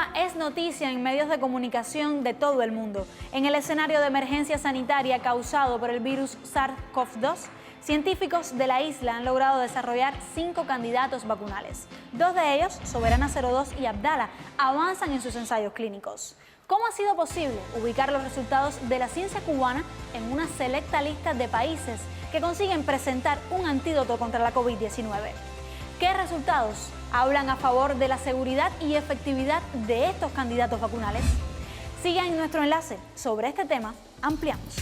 Cuba es noticia en medios de comunicación de todo el mundo. En el escenario de emergencia sanitaria causado por el virus SARS-CoV-2, científicos de la isla han logrado desarrollar 5 candidatos vacunales. 2 de ellos, Soberana 02 y Abdala, avanzan en sus ensayos clínicos. ¿Cómo ha sido posible ubicar los resultados de la ciencia cubana en una selecta lista de países que consiguen presentar un antídoto contra la COVID-19? ¿Qué resultados hablan a favor de la seguridad y efectividad de estos candidatos vacunales? Sigan nuestro enlace. Sobre este tema ampliamos.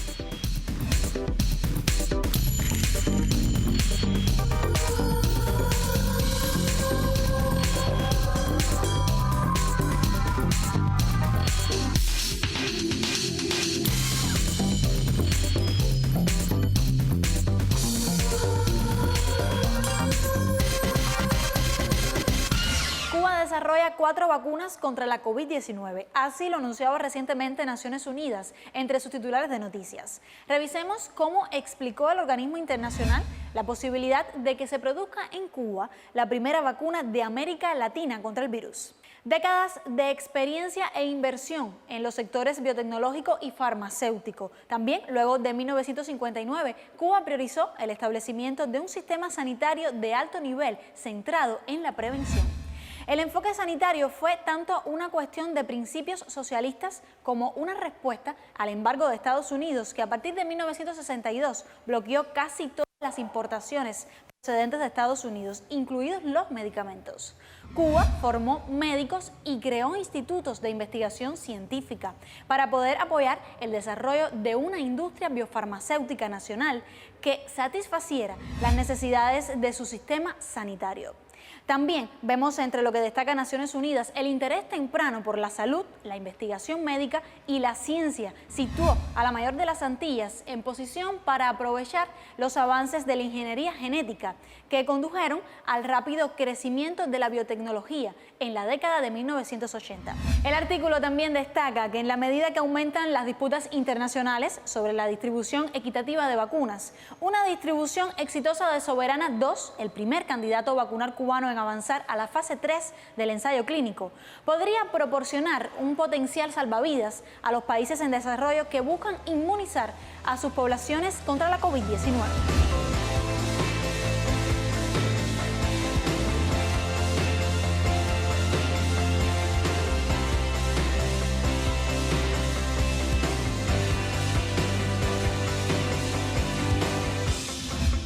Desarrolla 4 vacunas contra la COVID-19. Así lo anunciaba recientemente Naciones Unidas entre sus titulares de noticias. Revisemos cómo explicó el organismo internacional la posibilidad de que se produzca en Cuba la primera vacuna de América Latina contra el virus. Décadas de experiencia e inversión en los sectores biotecnológico y farmacéutico. También, luego de 1959, Cuba priorizó el establecimiento de un sistema sanitario de alto nivel centrado en la prevención. El enfoque sanitario fue tanto una cuestión de principios socialistas como una respuesta al embargo de Estados Unidos, que a partir de 1962 bloqueó casi todas las importaciones procedentes de Estados Unidos, incluidos los medicamentos. Cuba formó médicos y creó institutos de investigación científica para poder apoyar el desarrollo de una industria biofarmacéutica nacional que satisfaciera las necesidades de su sistema sanitario. También vemos entre lo que destaca Naciones Unidas el interés temprano por la salud, la investigación médica y la ciencia. Situó a la mayor de las Antillas en posición para aprovechar los avances de la ingeniería genética que condujeron al rápido crecimiento de la biotecnología en la década de 1980. El artículo también destaca que en la medida que aumentan las disputas internacionales sobre la distribución equitativa de vacunas, una distribución exitosa de Soberana 2, el primer candidato vacunar cubano en avanzar a la fase 3 del ensayo clínico, podría proporcionar un potencial salvavidas a los países en desarrollo que buscan inmunizar a sus poblaciones contra la COVID-19.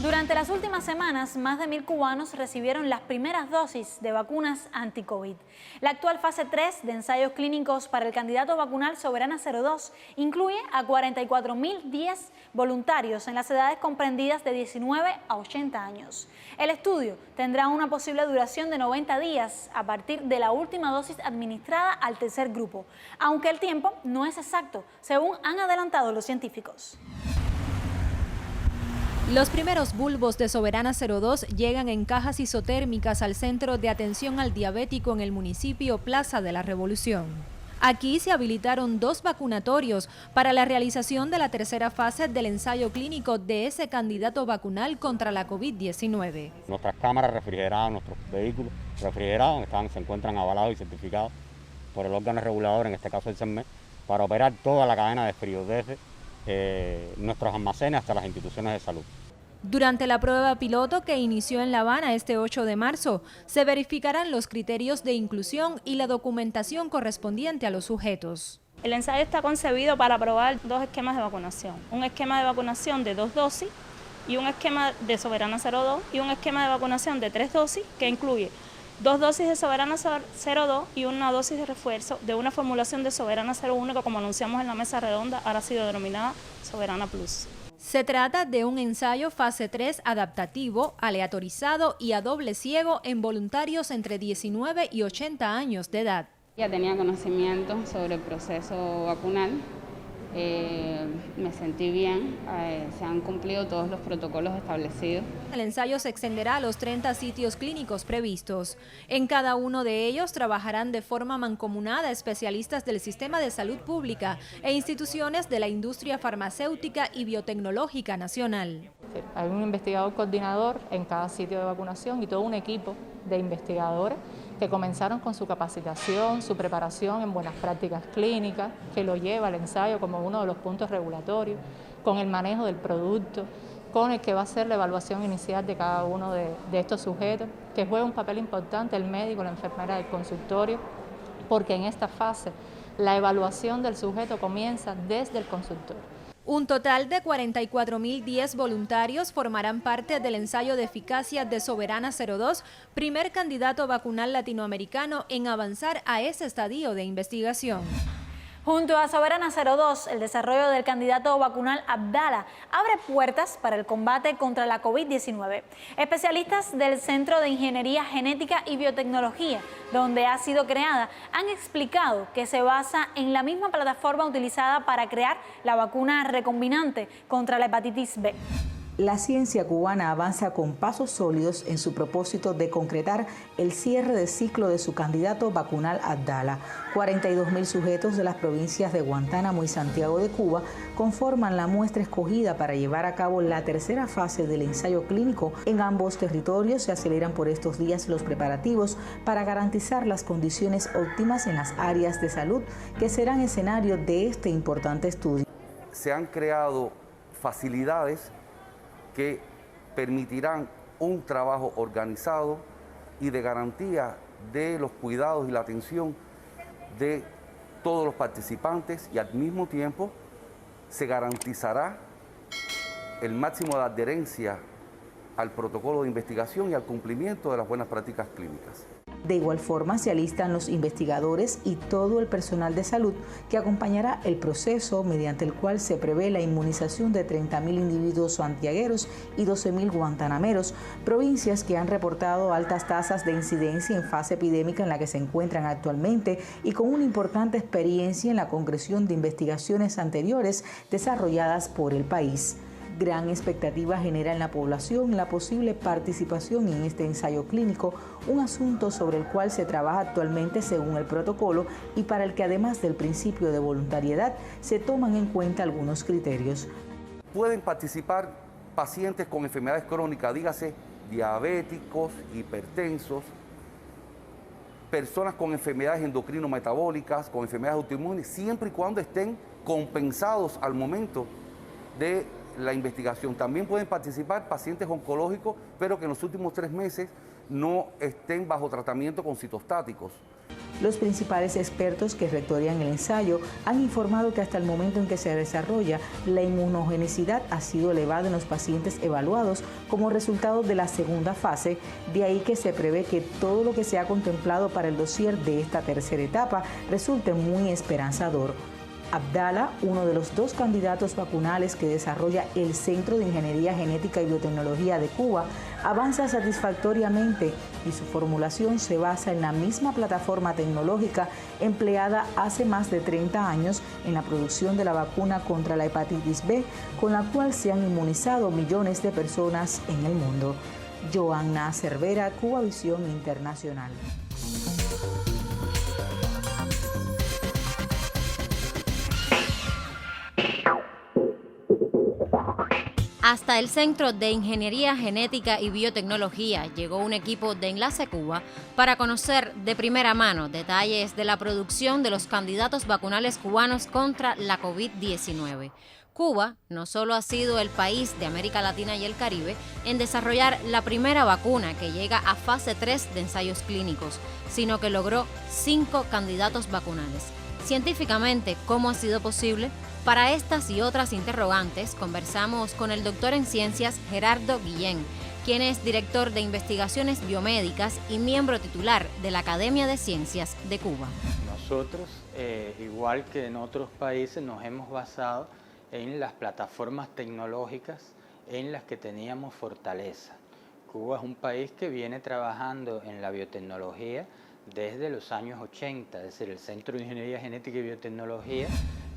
Durante las últimas semanas, más de 1.000 cubanos recibieron las primeras dosis de vacunas anti-COVID. La actual fase 3 de ensayos clínicos para el candidato vacunal Soberana 02 incluye a 44.010 voluntarios en las edades comprendidas de 19 a 80 años. El estudio tendrá una posible duración de 90 días a partir de la última dosis administrada al tercer grupo, aunque el tiempo no es exacto, según han adelantado los científicos. Los primeros bulbos de Soberana 02 llegan en cajas isotérmicas al Centro de Atención al Diabético en el municipio Plaza de la Revolución. Aquí se habilitaron 2 vacunatorios para la realización de la tercera fase del ensayo clínico de ese candidato vacunal contra la COVID-19. Nuestras cámaras refrigeradas, nuestros vehículos refrigerados se encuentran avalados y certificados por el órgano regulador, en este caso el CERMED, para operar toda la cadena de frío desde nuestros almacenes hasta las instituciones de salud. Durante la prueba piloto que inició en La Habana este 8 de marzo, se verificarán los criterios de inclusión y la documentación correspondiente a los sujetos. El ensayo está concebido para probar 2 esquemas de vacunación. Un esquema de vacunación de 2 dosis y un esquema de Soberana 02 y un esquema de vacunación de 3 dosis que incluye 2 dosis de Soberana 02 y una dosis de refuerzo de una formulación de Soberana 01 que, como anunciamos en la mesa redonda, ahora ha sido denominada Soberana Plus. Se trata de un ensayo fase 3 adaptativo, aleatorizado y a doble ciego en voluntarios entre 19 y 80 años de edad. Ya tenía conocimiento sobre el proceso vacunal Me sentí bien, se han cumplido todos los protocolos establecidos. El ensayo se extenderá a los 30 sitios clínicos previstos. En cada uno de ellos trabajarán de forma mancomunada especialistas del sistema de salud pública e instituciones de la industria farmacéutica y biotecnológica nacional. Hay un investigador coordinador en cada sitio de vacunación y todo un equipo de investigadores que comenzaron con su capacitación, su preparación en buenas prácticas clínicas, que lo lleva al ensayo como uno de los puntos regulatorios, con el manejo del producto, con el que va a ser la evaluación inicial de cada uno de estos sujetos, que juega un papel importante el médico, la enfermera del consultorio, porque en esta fase la evaluación del sujeto comienza desde el consultorio. Un total de 44.010 voluntarios formarán parte del ensayo de eficacia de Soberana 02, primer candidato vacunal latinoamericano en avanzar a ese estadio de investigación. Junto a Soberana 02, el desarrollo del candidato vacunal Abdala abre puertas para el combate contra la COVID-19. Especialistas del Centro de Ingeniería Genética y Biotecnología, donde ha sido creada, han explicado que se basa en la misma plataforma utilizada para crear la vacuna recombinante contra la hepatitis B. La ciencia cubana avanza con pasos sólidos en su propósito de concretar el cierre de ciclo de su candidato vacunal Abdala. 42.000 sujetos de las provincias de Guantánamo y Santiago de Cuba conforman la muestra escogida para llevar a cabo la tercera fase del ensayo clínico. En ambos territorios se aceleran por estos días los preparativos para garantizar las condiciones óptimas en las áreas de salud que serán escenario de este importante estudio. Se han creado facilidades que permitirán un trabajo organizado y de garantía de los cuidados y la atención de todos los participantes, y al mismo tiempo se garantizará el máximo de adherencia al protocolo de investigación y al cumplimiento de las buenas prácticas clínicas. De igual forma, se alistan los investigadores y todo el personal de salud que acompañará el proceso, mediante el cual se prevé la inmunización de 30.000 individuos santiagueros y 12.000 guantanameros, provincias que han reportado altas tasas de incidencia en fase epidémica en la que se encuentran actualmente y con una importante experiencia en la concreción de investigaciones anteriores desarrolladas por el país. Gran expectativa genera en la población la posible participación en este ensayo clínico, un asunto sobre el cual se trabaja actualmente según el protocolo y para el que, además del principio de voluntariedad, se toman en cuenta algunos criterios. Pueden participar pacientes con enfermedades crónicas, dígase diabéticos, hipertensos, personas con enfermedades endocrino-metabólicas, con enfermedades autoinmunes, siempre y cuando estén compensados al momento de la investigación. También pueden participar pacientes oncológicos, pero que en los últimos 3 meses no estén bajo tratamiento con citostáticos. Los principales expertos que rectorían el ensayo han informado que hasta el momento en que se desarrolla, la inmunogenicidad ha sido elevada en los pacientes evaluados como resultado de la segunda fase, de ahí que se prevé que todo lo que se ha contemplado para el dossier de esta tercera etapa resulte muy esperanzador. Abdala, uno de los 2 candidatos vacunales que desarrolla el Centro de Ingeniería Genética y Biotecnología de Cuba, avanza satisfactoriamente y su formulación se basa en la misma plataforma tecnológica empleada hace más de 30 años en la producción de la vacuna contra la hepatitis B, con la cual se han inmunizado millones de personas en el mundo. Joanna Cervera, Cubavisión Internacional. Hasta el Centro de Ingeniería Genética y Biotecnología llegó un equipo de Enlace Cuba para conocer de primera mano detalles de la producción de los candidatos vacunales cubanos contra la COVID-19. Cuba no solo ha sido el país de América Latina y el Caribe en desarrollar la primera vacuna que llega a fase 3 de ensayos clínicos, sino que logró 5 candidatos vacunales. Científicamente, ¿cómo ha sido posible? Para estas y otras interrogantes, conversamos con el doctor en ciencias Gerardo Guillén, quien es director de investigaciones biomédicas y miembro titular de la Academia de Ciencias de Cuba. Nosotros, igual que en otros países, nos hemos basado en las plataformas tecnológicas en las que teníamos fortaleza. Cuba es un país que viene trabajando en la biotecnología desde los años 80, es decir, el Centro de Ingeniería Genética y Biotecnología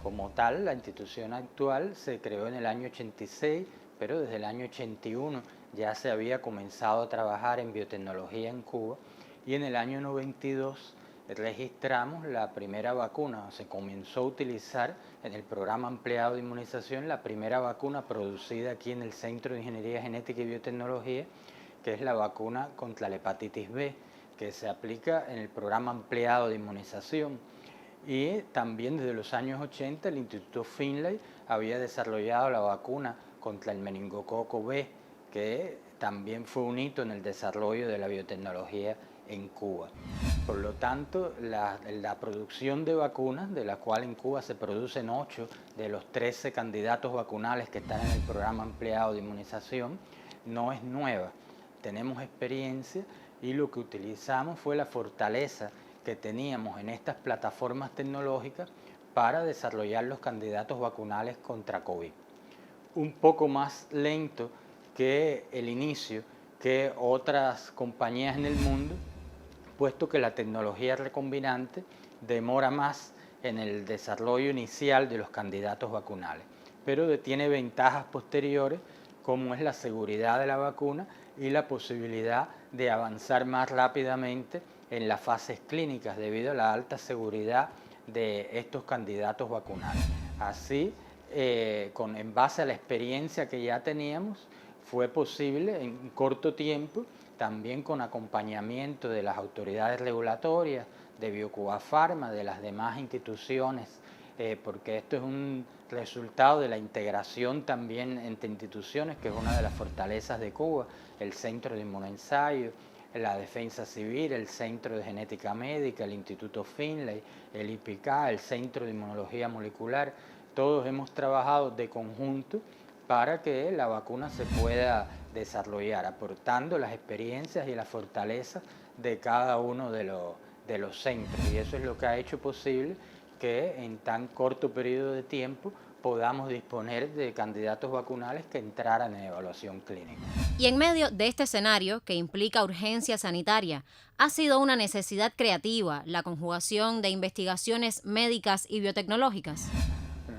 Como tal, la institución actual se creó en el año 86, pero desde el año 81 ya se había comenzado a trabajar en biotecnología en Cuba y en el año 92 registramos la primera vacuna, se comenzó a utilizar en el programa ampliado de inmunización la primera vacuna producida aquí en el Centro de Ingeniería Genética y Biotecnología, que es la vacuna contra la hepatitis B, que se aplica en el programa ampliado de inmunización. Y también desde los años 80 el Instituto Finlay había desarrollado la vacuna contra el meningococo B, que también fue un hito en el desarrollo de la biotecnología en Cuba. Por lo tanto, la producción de vacunas, de la cual en Cuba se producen 8 de los 13 candidatos vacunales que están en el programa ampliado de inmunización, no es nueva. Tenemos experiencia y lo que utilizamos fue la fortaleza que teníamos en estas plataformas tecnológicas para desarrollar los candidatos vacunales contra COVID. Un poco más lento que el inicio que otras compañías en el mundo, puesto que la tecnología recombinante demora más en el desarrollo inicial de los candidatos vacunales, pero tiene ventajas posteriores como es la seguridad de la vacuna y la posibilidad de avanzar más rápidamente en las fases clínicas debido a la alta seguridad de estos candidatos vacunales. Así, en base a la experiencia que ya teníamos, fue posible en corto tiempo, también con acompañamiento de las autoridades regulatorias, de Biocuba Pharma, de las demás instituciones, porque esto es un resultado de la integración también entre instituciones, que es una de las fortalezas de Cuba, el Centro de Inmunoensayo, la Defensa Civil, el Centro de Genética Médica, el Instituto Finlay, el IPK, el Centro de Inmunología Molecular. Todos hemos trabajado de conjunto para que la vacuna se pueda desarrollar, aportando las experiencias y las fortalezas de cada uno de los centros. Y eso es lo que ha hecho posible que en tan corto periodo de tiempo podamos disponer de candidatos vacunales que entraran en evaluación clínica. Y en medio de este escenario, que implica urgencia sanitaria, ha sido una necesidad creativa la conjugación de investigaciones médicas y biotecnológicas.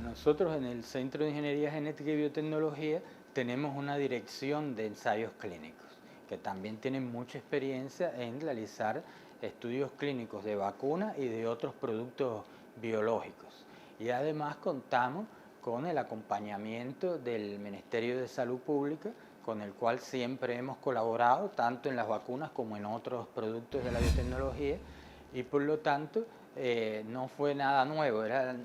Nosotros en el Centro de Ingeniería Genética y Biotecnología tenemos una dirección de ensayos clínicos, que también tienen mucha experiencia en realizar estudios clínicos de vacunas y de otros productos biológicos. Y además contamos con el acompañamiento del Ministerio de Salud Pública, con el cual siempre hemos colaborado, tanto en las vacunas como en otros productos de la biotecnología, y por lo tanto no fue nada nuevo, era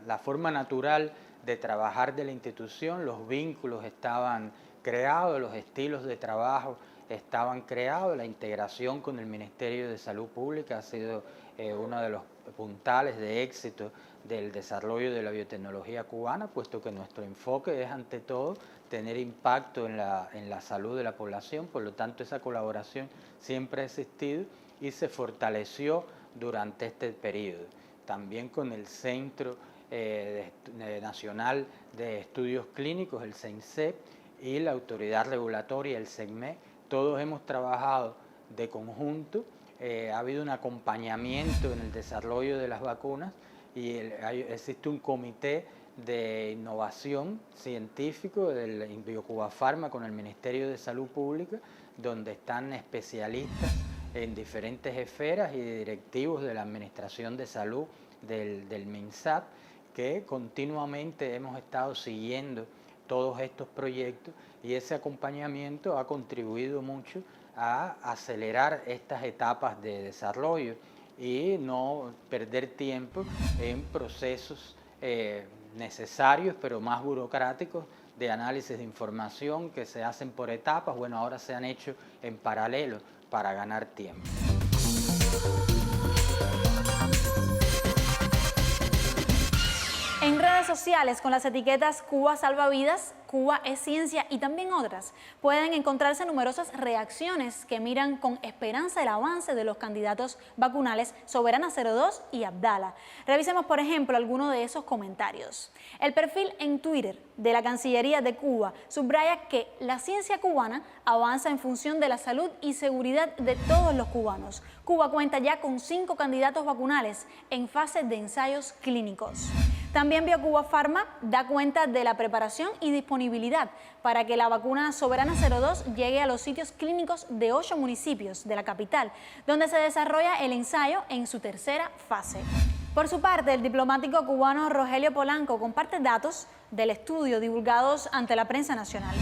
la forma natural de trabajar de la institución, los vínculos estaban creados, los estilos de trabajo estaban creados, la integración con el Ministerio de Salud Pública ha sido uno de los puntales de éxito del desarrollo de la biotecnología cubana, puesto que nuestro enfoque es ante todo tener impacto en la salud de la población, por lo tanto esa colaboración siempre ha existido y se fortaleció durante este periodo. También con el Centro Nacional de Estudios Clínicos, el CENSEP, y la Autoridad Regulatoria, el CENME, todos hemos trabajado de conjunto, ha habido un acompañamiento en el desarrollo de las vacunas y existe un comité de innovación científico del Biocuba Pharma con el Ministerio de Salud Pública, donde están especialistas en diferentes esferas y directivos de la Administración de Salud del MINSAP, que continuamente hemos estado siguiendo todos estos proyectos y ese acompañamiento ha contribuido mucho a acelerar estas etapas de desarrollo y no perder tiempo en procesos necesarios pero más burocráticos de análisis de información que se hacen por etapas. Bueno, ahora se han hecho en paralelo para ganar tiempo. En redes sociales con las etiquetas Cuba Salva Vidas, Cuba es Ciencia y también otras, pueden encontrarse numerosas reacciones que miran con esperanza el avance de los candidatos vacunales Soberana 02 y Abdala. Revisemos, por ejemplo, algunos de esos comentarios. El perfil en Twitter de la Cancillería de Cuba subraya que la ciencia cubana avanza en función de la salud y seguridad de todos los cubanos. Cuba cuenta ya con 5 candidatos vacunales en fase de ensayos clínicos. También BioCuba Pharma da cuenta de la preparación y disponibilidad para que la vacuna Soberana 02 llegue a los sitios clínicos de 8 municipios de la capital, donde se desarrolla el ensayo en su tercera fase. Por su parte, el diplomático cubano Rogelio Polanco comparte datos del estudio divulgados ante la prensa nacional.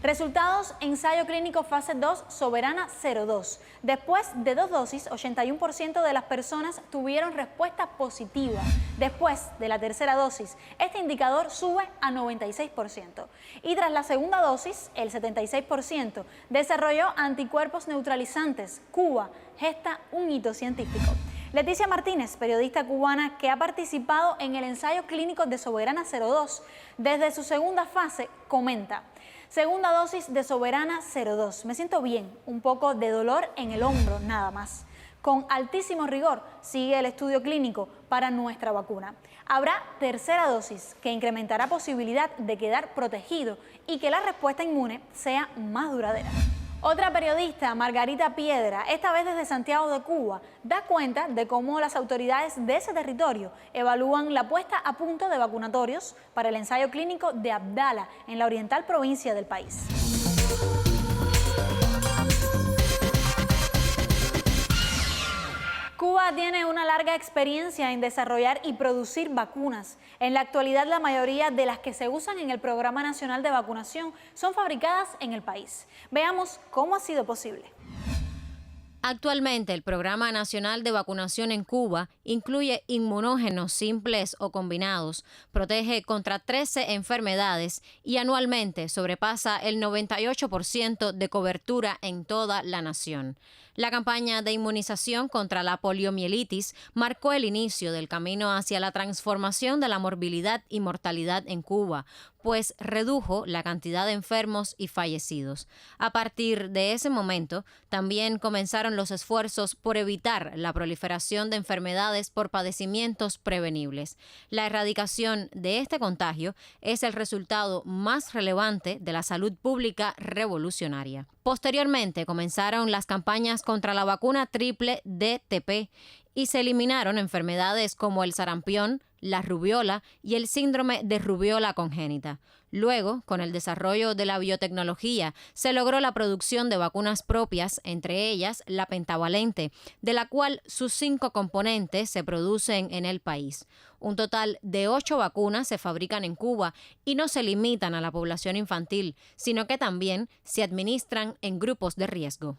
Resultados: ensayo clínico fase 2 Soberana 02. Después de 2 dosis, 81% de las personas tuvieron respuesta positiva. Después de la tercera dosis, este indicador sube a 96%. Y tras la segunda dosis, el 76% desarrolló anticuerpos neutralizantes. Cuba gesta un hito científico. Leticia Martínez, periodista cubana que ha participado en el ensayo clínico de Soberana 02 desde su segunda fase, comenta: segunda dosis de Soberana 02. Me siento bien, un poco de dolor en el hombro, nada más. Con altísimo rigor sigue el estudio clínico para nuestra vacuna. Habrá tercera dosis que incrementará posibilidad de quedar protegido y que la respuesta inmune sea más duradera. Otra periodista, Margarita Piedra, esta vez desde Santiago de Cuba, da cuenta de cómo las autoridades de ese territorio evalúan la puesta a punto de vacunatorios para el ensayo clínico de Abdala, en la oriental provincia del país. Cuba tiene una larga experiencia en desarrollar y producir vacunas. En la actualidad, la mayoría de las que se usan en el Programa Nacional de Vacunación son fabricadas en el país. Veamos cómo ha sido posible. Actualmente, el Programa Nacional de Vacunación en Cuba incluye inmunógenos simples o combinados, protege contra 13 enfermedades y anualmente sobrepasa el 98% de cobertura en toda la nación. La campaña de inmunización contra la poliomielitis marcó el inicio del camino hacia la transformación de la morbilidad y mortalidad en Cuba, pues redujo la cantidad de enfermos y fallecidos. A partir de ese momento, también comenzaron los esfuerzos por evitar la proliferación de enfermedades por padecimientos prevenibles. La erradicación de este contagio es el resultado más relevante de la salud pública revolucionaria. Posteriormente, comenzaron las campañas contra la vacuna triple DTP y se eliminaron enfermedades como el sarampión, la rubiola y el síndrome de rubiola congénita. Luego, con el desarrollo de la biotecnología, se logró la producción de vacunas propias, entre ellas la pentavalente, de la cual sus 5 componentes se producen en el país. Un total de 8 vacunas se fabrican en Cuba y no se limitan a la población infantil, sino que también se administran en grupos de riesgo.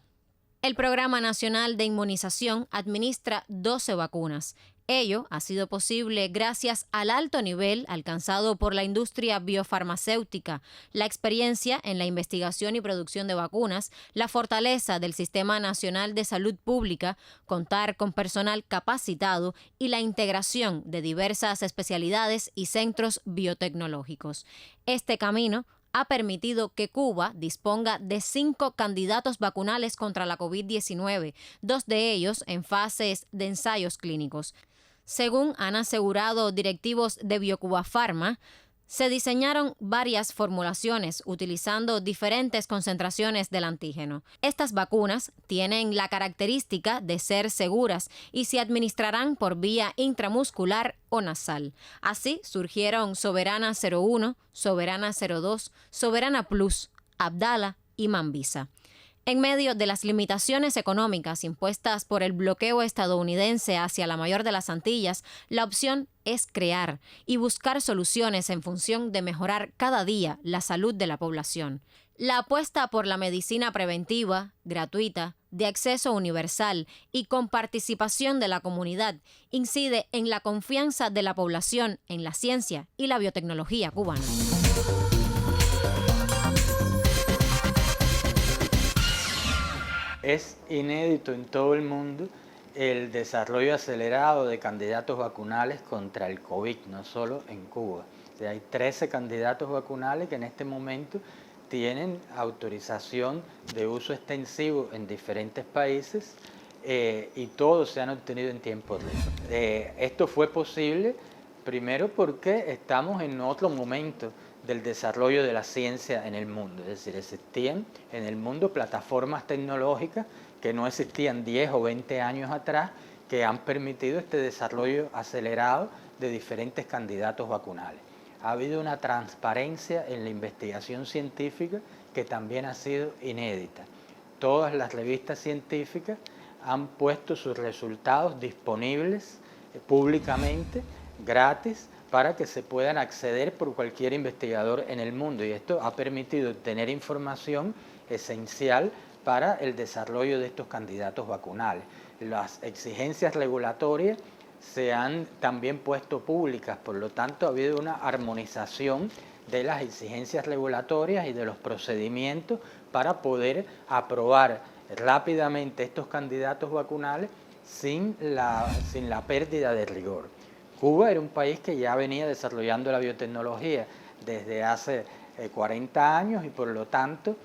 El Programa Nacional de Inmunización administra 12 vacunas. Ello ha sido posible gracias al alto nivel alcanzado por la industria biofarmacéutica, la experiencia en la investigación y producción de vacunas, la fortaleza del Sistema Nacional de Salud Pública, contar con personal capacitado y la integración de diversas especialidades y centros biotecnológicos. Este camino ha permitido que Cuba disponga de 5 candidatos vacunales contra la COVID-19, 2 de ellos en fases de ensayos clínicos. Según han asegurado directivos de BioCuba Pharma, se diseñaron varias formulaciones utilizando diferentes concentraciones del antígeno. Estas vacunas tienen la característica de ser seguras y se administrarán por vía intramuscular o nasal. Así surgieron Soberana 01, Soberana 02, Soberana Plus, Abdala y Mambisa. En medio de las limitaciones económicas impuestas por el bloqueo estadounidense hacia la mayor de las Antillas, la opción es crear y buscar soluciones en función de mejorar cada día la salud de la población. La apuesta por la medicina preventiva, gratuita, de acceso universal y con participación de la comunidad incide en la confianza de la población en la ciencia y la biotecnología cubana. Es inédito en todo el mundo el desarrollo acelerado de candidatos vacunales contra el COVID, no solo en Cuba. O sea, hay 13 candidatos vacunales que en este momento tienen autorización de uso extensivo en diferentes países y todos se han obtenido en tiempo récord. Esto fue posible primero porque estamos en otro momento del desarrollo de la ciencia en el mundo. Es decir, existían en el mundo plataformas tecnológicas que no existían 10 o 20 años atrás, que han permitido este desarrollo acelerado de diferentes candidatos vacunales. Ha habido una transparencia en la investigación científica que también ha sido inédita. Todas las revistas científicas han puesto sus resultados disponibles públicamente, gratis, para que se puedan acceder por cualquier investigador en el mundo, y esto ha permitido obtener información esencial para el desarrollo de estos candidatos vacunales. Las exigencias regulatorias se han también puesto públicas, por lo tanto ha habido una armonización de las exigencias regulatorias y de los procedimientos para poder aprobar rápidamente estos candidatos vacunales sin la pérdida de rigor. Cuba era un país que ya venía desarrollando la biotecnología desde hace 40 años y por lo tanto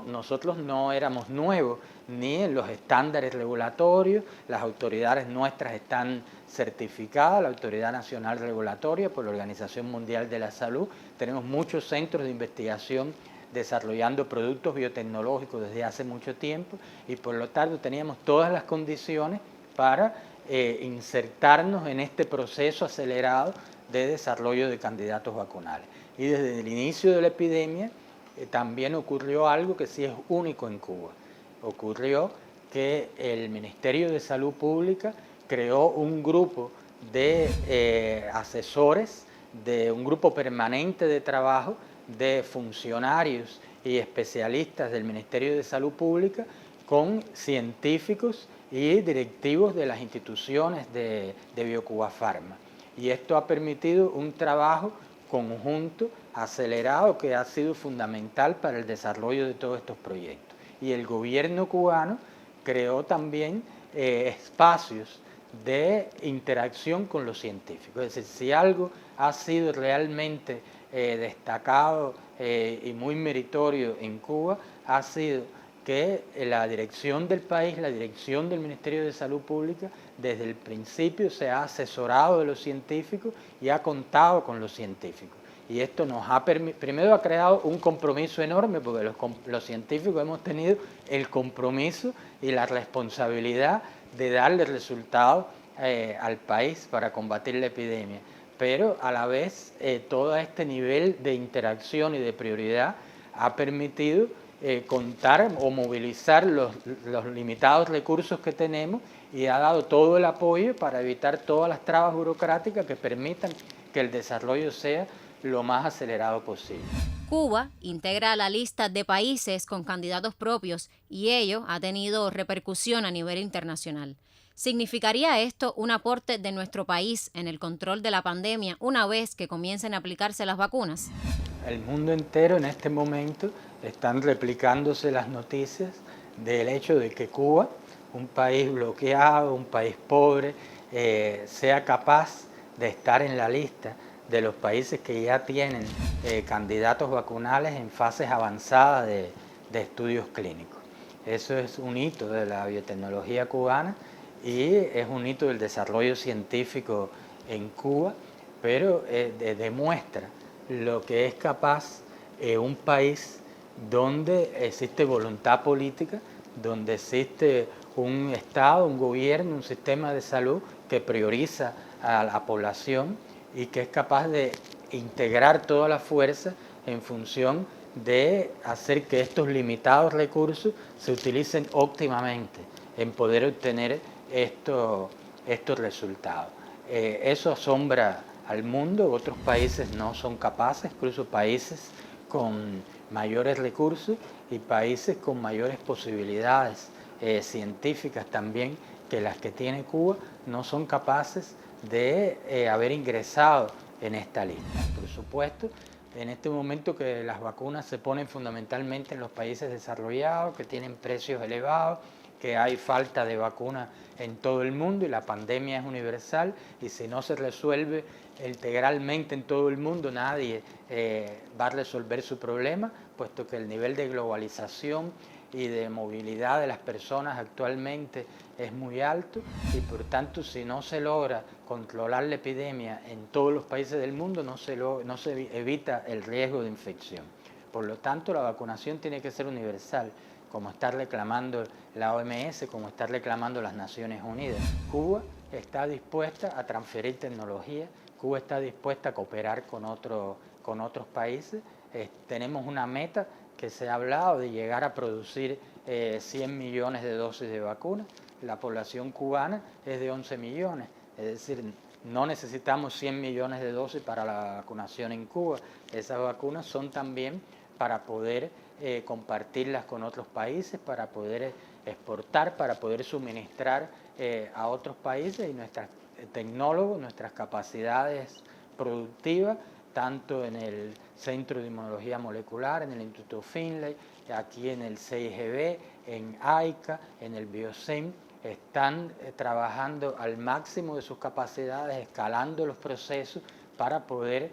nosotros no éramos nuevos ni en los estándares regulatorios. Las autoridades nuestras están certificadas, la Autoridad Nacional Regulatoria por la Organización Mundial de la Salud. Tenemos muchos centros de investigación desarrollando productos biotecnológicos desde hace mucho tiempo y por lo tanto teníamos todas las condiciones para insertarnos en este proceso acelerado de desarrollo de candidatos vacunales. Y desde el inicio de la epidemia también ocurrió algo que sí es único en Cuba. Ocurrió que el Ministerio de Salud Pública creó un grupo de asesores, de un grupo permanente de trabajo de funcionarios y especialistas del Ministerio de Salud Pública con científicos y directivos de las instituciones de Biocuba Pharma. Y esto ha permitido un trabajo conjunto, acelerado, que ha sido fundamental para el desarrollo de todos estos proyectos. Y el gobierno cubano creó también espacios de interacción con los científicos. Es decir, si algo ha sido realmente destacado y muy meritorio en Cuba, ha sido que la dirección del país, la dirección del Ministerio de Salud Pública, desde el principio se ha asesorado de los científicos y ha contado con los científicos. Y esto nos ha primero ha creado un compromiso enorme, porque los científicos hemos tenido el compromiso y la responsabilidad de darle resultados al país para combatir la epidemia. Pero a la vez todo este nivel de interacción y de prioridad ha permitido contar o movilizar los limitados recursos que tenemos y ha dado todo el apoyo para evitar todas las trabas burocráticas que permitan que el desarrollo sea lo más acelerado posible. Cuba integra la lista de países con candidatos propios y ello ha tenido repercusión a nivel internacional. ¿Significaría esto un aporte de nuestro país en el control de la pandemia una vez que comiencen a aplicarse las vacunas? El mundo entero en este momento están replicándose las noticias del hecho de que Cuba, un país bloqueado, un país pobre, sea capaz de estar en la lista de los países que ya tienen candidatos vacunales en fases avanzadas de estudios clínicos. Eso es un hito de la biotecnología cubana y es un hito del desarrollo científico en Cuba, pero demuestra lo que es capaz un país donde existe voluntad política, donde existe un Estado, un gobierno, un sistema de salud que prioriza a la población y que es capaz de integrar toda la fuerza en función de hacer que estos limitados recursos se utilicen óptimamente en poder obtener estos resultados. Eso asombra al mundo, otros países no son capaces, incluso países con mayores recursos y países con mayores posibilidades científicas también que las que tiene Cuba, no son capaces de haber ingresado en esta lista. Por supuesto, en este momento que las vacunas se ponen fundamentalmente en los países desarrollados, que tienen precios elevados, que hay falta de vacunas en todo el mundo y la pandemia es universal y si no se resuelve integralmente en todo el mundo nadie va a resolver su problema, puesto que el nivel de globalización y de movilidad de las personas actualmente es muy alto y por tanto si no se logra controlar la epidemia en todos los países del mundo no se evita el riesgo de infección. Por lo tanto la vacunación tiene que ser universal. como está reclamando la OMS, como está reclamando las Naciones Unidas. Cuba está dispuesta a transferir tecnología, Cuba está dispuesta a cooperar con otros países. Tenemos una meta que se ha hablado de llegar a producir 100 millones de dosis de vacunas. La población cubana es de 11 millones, es decir, no necesitamos 100 millones de dosis para la vacunación en Cuba. Esas vacunas son también para poder compartirlas con otros países, para poder exportar, para poder suministrar a otros países, y nuestros tecnólogos, nuestras capacidades productivas, tanto en el Centro de Inmunología Molecular, en el Instituto Finlay, aquí en el CIGB, en AICA, en el BioSim, están trabajando al máximo de sus capacidades, escalando los procesos para poder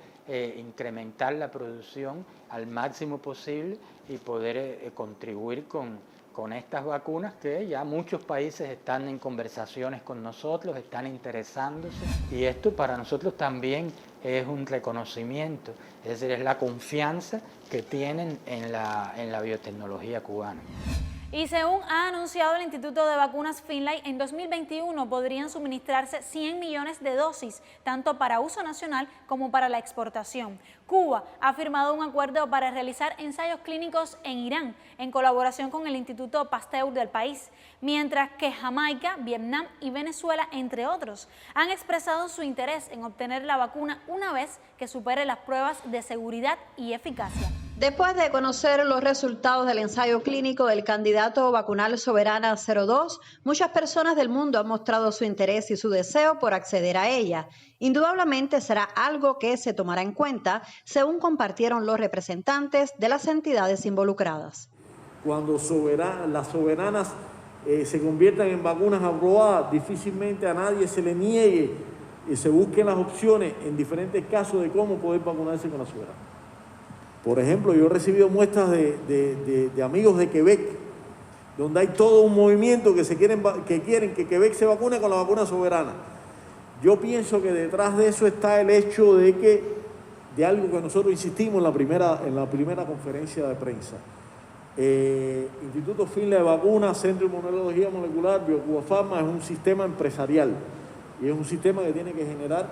incrementar la producción al máximo posible y poder contribuir con estas vacunas, que ya muchos países están en conversaciones con nosotros, están interesándose, y esto para nosotros también es un reconocimiento, es decir, es la confianza que tienen en la biotecnología cubana. Y según ha anunciado el Instituto de Vacunas Finlay, en 2021 podrían suministrarse 100 millones de dosis, tanto para uso nacional como para la exportación. Cuba ha firmado un acuerdo para realizar ensayos clínicos en Irán, en colaboración con el Instituto Pasteur del país, mientras que Jamaica, Vietnam y Venezuela, entre otros, han expresado su interés en obtener la vacuna una vez que supere las pruebas de seguridad y eficacia. Después de conocer los resultados del ensayo clínico del candidato vacunal Soberana 02, muchas personas del mundo han mostrado su interés y su deseo por acceder a ella. Indudablemente será algo que se tomará en cuenta, según compartieron los representantes de las entidades involucradas. Cuando las soberanas se conviertan en vacunas aprobadas, difícilmente a nadie se le niegue y se busquen las opciones en diferentes casos de cómo poder vacunarse con la soberana. Por ejemplo, yo he recibido muestras de amigos de Quebec, donde hay todo un movimiento que quieren que Quebec se vacune con la vacuna soberana. Yo pienso que detrás de eso está el hecho de algo que nosotros insistimos en la primera conferencia de prensa. Instituto Finlay de Vacunas, Centro de Inmunología Molecular, BioCuba Pharma es un sistema empresarial y es un sistema que tiene que generar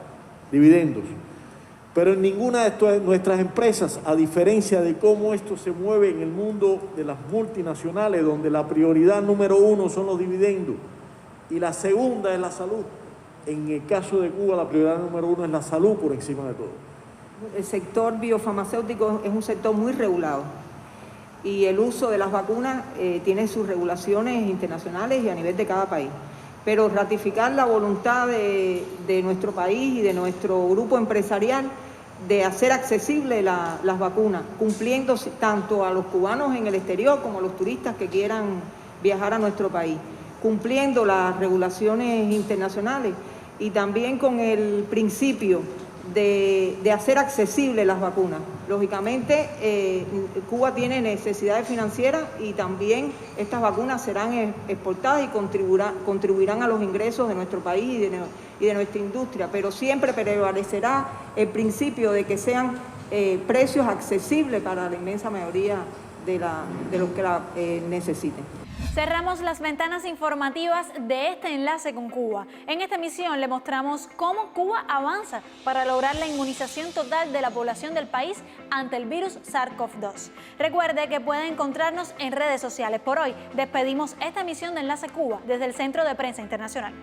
dividendos. Pero en ninguna de nuestras empresas, a diferencia de cómo esto se mueve en el mundo de las multinacionales, donde la prioridad número 1 son los dividendos y la segunda es la salud, en el caso de Cuba la prioridad número 1 es la salud por encima de todo. El sector biofarmacéutico es un sector muy regulado y el uso de las vacunas tiene sus regulaciones internacionales y a nivel de cada país. Pero ratificar la voluntad de nuestro país y de nuestro grupo empresarial de hacer accesible las vacunas, cumpliendo tanto a los cubanos en el exterior como a los turistas que quieran viajar a nuestro país, cumpliendo las regulaciones internacionales y también con el principio de hacer accesible las vacunas. Lógicamente, Cuba tiene necesidades financieras y también estas vacunas serán exportadas y contribuirán a los ingresos de nuestro país y de nuestra industria, pero siempre prevalecerá el principio de que sean precios accesibles para la inmensa mayoría de los que la necesiten. Cerramos las ventanas informativas de este enlace con Cuba. En esta emisión le mostramos cómo Cuba avanza para lograr la inmunización total de la población del país ante el virus SARS-CoV-2. Recuerde que puede encontrarnos en redes sociales. Por hoy despedimos esta emisión de Enlace Cuba desde el Centro de Prensa Internacional.